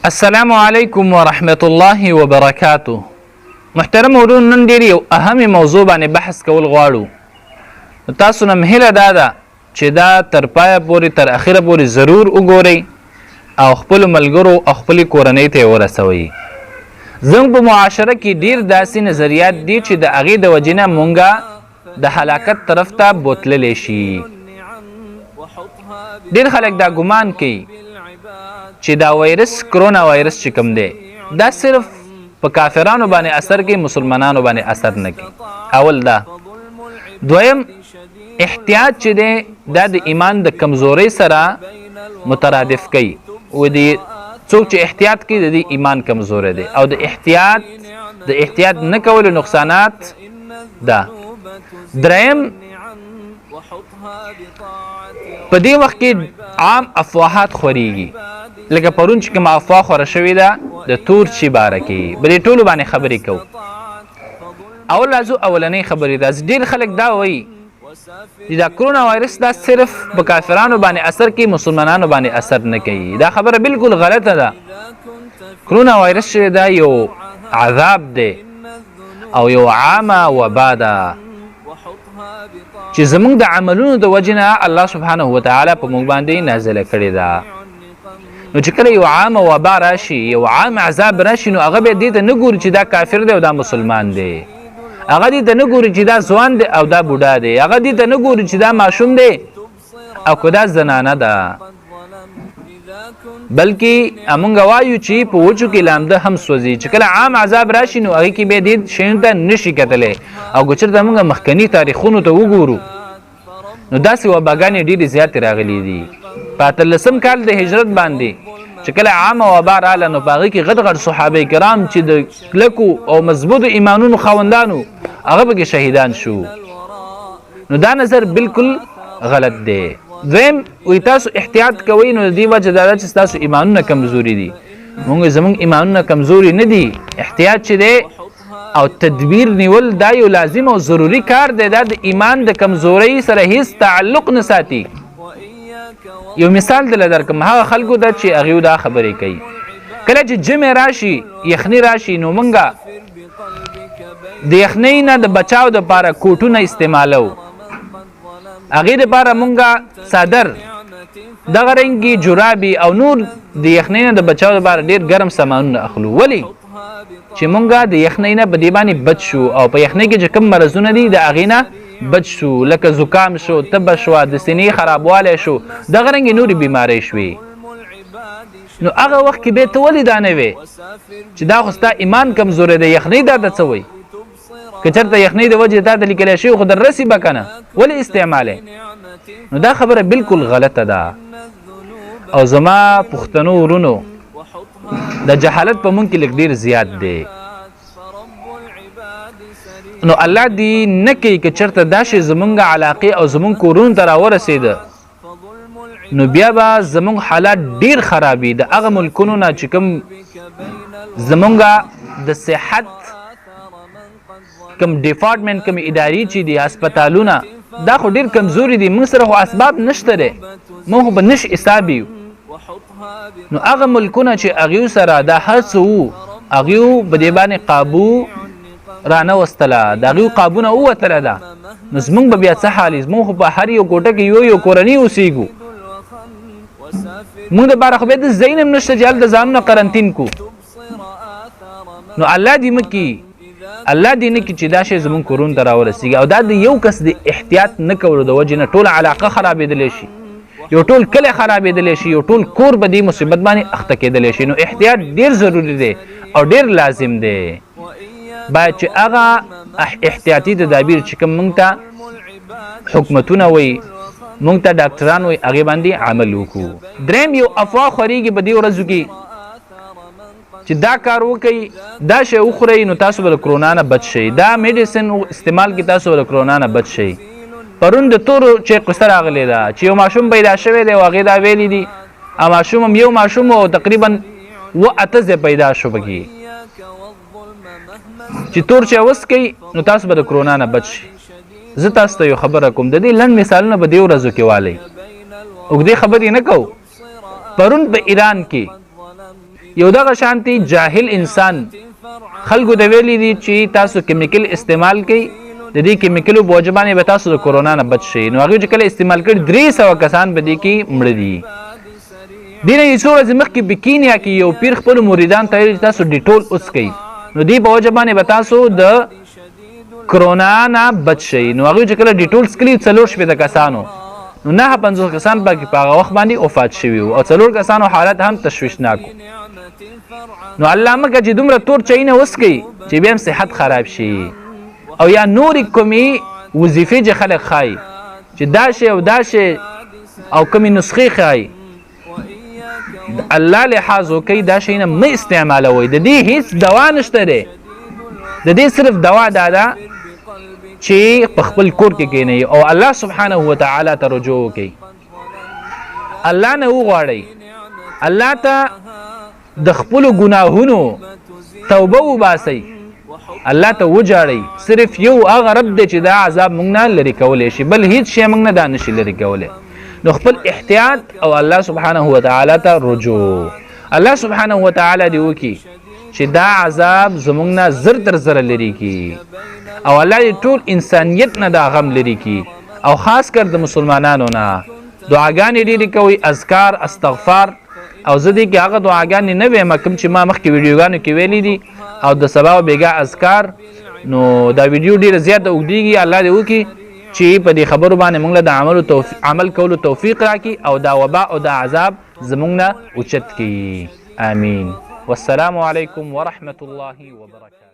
السلام علیکم ورحمت الله وبرکاته. محترم ورونو، نن ډېر یو اهمه موضوع باندې بحث کول غواړو. تاسو نه هیله ده چې دا تر پایه پورې تر اخره پورې ضرور وګورئ او خپل ملګرو او خپل کورنۍ ته ورسوي. زموږ په معاشره کې ډېر داسې نظریات دي چې د هغې د وجې نه مونږه د هلاکت طرف ته بوتللی شي. ډېر خلک دا ګمان کوي چې دا وایرس کرونا وایرس چې کوم دی دا صرف په کافرانو باندې اثر کوي، مسلمانانو باندې اثر نه کوي. اول دا. دویم، احتیاط چې دی دا د ایمان د کمزورۍ سره مترادف کوي. و دې څوک چې احتیاط کوي د دې ایمان کمزوری دی. او د احتیاط نه کولو نقصانات دا. دریم، په دې وخت کې عام افواهات خورېږي، لکه پرون چې کومه افواه خوره شوې ده د تور چي باره کې، په دې ټولو باندې خبرې کوو. اول راځو اولنۍ خبرې ده. ډېر خلک دا وایي چې دا کرونا وایرس دا صرف په کافرانو باندې اثر کوي، مسلمانانو باندې اثر نه کوي. دا خبره بالکل غلطه ده. کرونا وایرس چې دا یو عذاب دی او یو عامه وبا ده چې زموږ د عملونو د وجې نه الله سبحانه وتعالی په موږ باندې نازله کړې ده. نو چې کله یو عامه وبا راشي، یو عام عذاب راشي، نو هغه به دې ته نه ګوري چې دا کافر دی او دا مسلمان دی. هغه دې ته نه ګوري چې دا ځوان دی او دا بوډا دی. هغه دې ته نه ګوري چې دا ماشوم دی او که دا زنانه ده. بلکې موږ وایو چې په وچو کې لامده هم سوځي. چې کله عام عذاب راشي نو هغې کې به دې شیانو ته نشي کتلی. او که چېرته موږ مخکني تاریخونو ته وګورو نو داسې وباګانې ډېرې زیاتې راغلي دي. په 18 کال د هجرت باندې چې کله عامه وبا راغله نو په هغې کې غټ غټ صحابه کرام چې د کلکو او مضبوطو ایمانونو خاوندانو هغه پکې شهیدان شو. نو دا نظر بالکل غلط دی. دویم، وایي تاسو احتیاط کوئ، نو د دې وجه دا ده چې ستاسو ایمانونه کمزوري دي. زموږ ایمانونه کمزوري نه دي. احتیاط چې دی او تدبیر نیول دا یو لازم او ضروري کار دی. دا د ایمان د کمزورۍ سره هیڅ تعلق نه ساتي. یو مثال دله درکم. هغه خلکو ته چې هغوی دا خبرې کوي کله چې جمع راشي، یخني راشي، نو مونږه د یخنۍ نه د بچاو دپاره کوټونه استعمالو. هغې دپاره مونږه صادر، دغه رنګې جرابې او نور د یخنۍ نه د بچاو دپاره ډېر ګرم سامانونه اخلو. ولې؟ چې مونږه د یخنۍ نه په دې باندې بچ شو او په یخنۍ کې چې کوم مرضونه دي د هغې نه بچ شو، لکه زکام شو، تبه شوه، د سینې خرابوالی شو، دغه رنګې نورې بیمارۍ شوې. نو هغه وخت کې به ته ولې دا نه وې چې دا خو ستا ایمان کمزوری دی، یخنۍ دا ته څه وایي؟ که چېرته یخنۍ د وجې تا ته لیکلی شوي خو در رسي به که نه، ولې استعمالی؟ نو دا خبره بالکل غلطه ده. او زما پښتنو ورونو، د جهالت په مونږ کې لږ ډېر زیات دی. نو الله دې نه کوي که چېرته دا شی زمونږ علاقې او زمونږ کورونو ته راورسېده نو بیا به زمونږ حالات ډېر خرابي. د هغه ملکونو نه چې کوم زمونږ د صحت کوم ډیپارټمنټ کوم ادارې چې دي، هسپتالونه، دا خو ډېر کمزوري دي. موږ سره خو اسباب نشته دی، موږ خو به نش حساب یو. نو هغه ملکونه چې هغوی سره دا هر څه وو، هغوی په دې باندې قابو رانه وستله، د هغوی قابونه ووتله ده. نو زمونږ به بیا څه حال؟ زمونږ خو په هر یو کوټه کې یو کورنۍ اوسېږو. مونږ دپاره خو بیا د ځای هم نشته چې هلته ځانونه قرنطین کو. نو الله دې مکي، الله دې نه کړي چې دا شی زمونږ کورونو ته راورسېږي. او دا د یو کس د احتیاط نه کولو د وجې نه ټوله علاقه خرابېدلی شي، یو ټول کلی خرابېدلی شي، یو ټول کور به دې مصیبت باندې اخته کېدلی شي. نو احتیاط ډېر ضروري دی او ډېر لازم دی. باید چې هغه احتیاطي تدابیر چې کوم موږ ته حکومتونه وایي، موږ ته ډاکټران وایي، هغې باندې عمل وکړو. دریم، یو افواه خورېږي په دې ورځو کې چې دا کار وکړئ، دا شی وخورئ نو تاسو به د کرونا نه بچ شئ، دا میډیسن استعمال کې تاسو به د کرونا نه بچ شئ. پرون د تورو چې قصه راغلی ده چې یو ماشوم پیدا شوی دی او هغې دا ویلي دي. ماشوم هم یو ماشوم او تقریبا 8 ځای پیدا شو پکې چې تور چې وسکئ نو تاسو به د کرونا نه بچ شئ. زه تاسو ته یو خبره کوم، د دې لنډ مثالونه به دې ورځو کې والی. اوږدې خبرې نه کوو. پرون په ایران کې یو دغه شانتي جاهل انسان خلکو ته ویلي دي چې تاسو کیمیکل استعمال کوئ د دې کیمیکلو په وجه باندې به تاسو د کورونا نه بچ شئ نو هغوی چې کله استعمال کړي 300 کسان به دې کې مړه دي دې نه یو څو ورځې مخکې بکینیا کې یو پیر خپلو مریدان ته ویل چې تاسو ډیټول وڅکئ نو دې په وجه باندې به تاسو د کرونا نه بچ شئ نو هغوی چې کله ډیټول څکلي 4 کسانو نو 950 کسان پکې په هغه وخت باندې وفات شوي وو او 4 کسانو حالت هم تشویشناک نو الله مکه چې دومره تور چینه وسکئ چې بیا هم صحت خراب شي او یا نورې کومې وظیفې چې خلک ښایي چې دا شی او دا شی او کومې نسخې ښایي الله لحاظ وکړئ دا شی نه مه استعمالوئ د دې هیڅ دوا نشته دی د دې صرف دوا دا ده چې په خپل کور کې کینئ او الله سبحانه وتعالی ته رجوع وکړئ الله نه وغواړئ الله ته د خپلو ګناهونو توبه وباسئ الله ته وجاړئ صرف یو هغه رب دی چې دا عذاب موږ نه لرې کولی شي بل هیڅ شی موږ نه دا نشي لرې کولی نو خپل احتیاط او الله سبحانه وتعالی ته رجوع الله سبحانه وتعالی دې وکړي چې دا عذاب زموږ نه زر تر زره لرې کړي او الله دې ټول انسانیت نه دا غم لرې کړي او خاص کر د مسلمانانو نه دعاګانې ډېرې کوئ اذکار استغفار او زه دې کې هغه دعاګانې نه ویم کوم چې ما مخکې ویډیوګانو کې ویلي دي او د سبا او بیګا اذکار نو دا ویډیو ډېره زیاته اوږدېږي الله دې وکړي چې په دې خبرو باندې موږ له د عمل کولو توفیق راکړي او دا وبا او دا عذاب زموږ نه اوچت کړي آمین والسلام علیکم ورحمة الله وبرکاته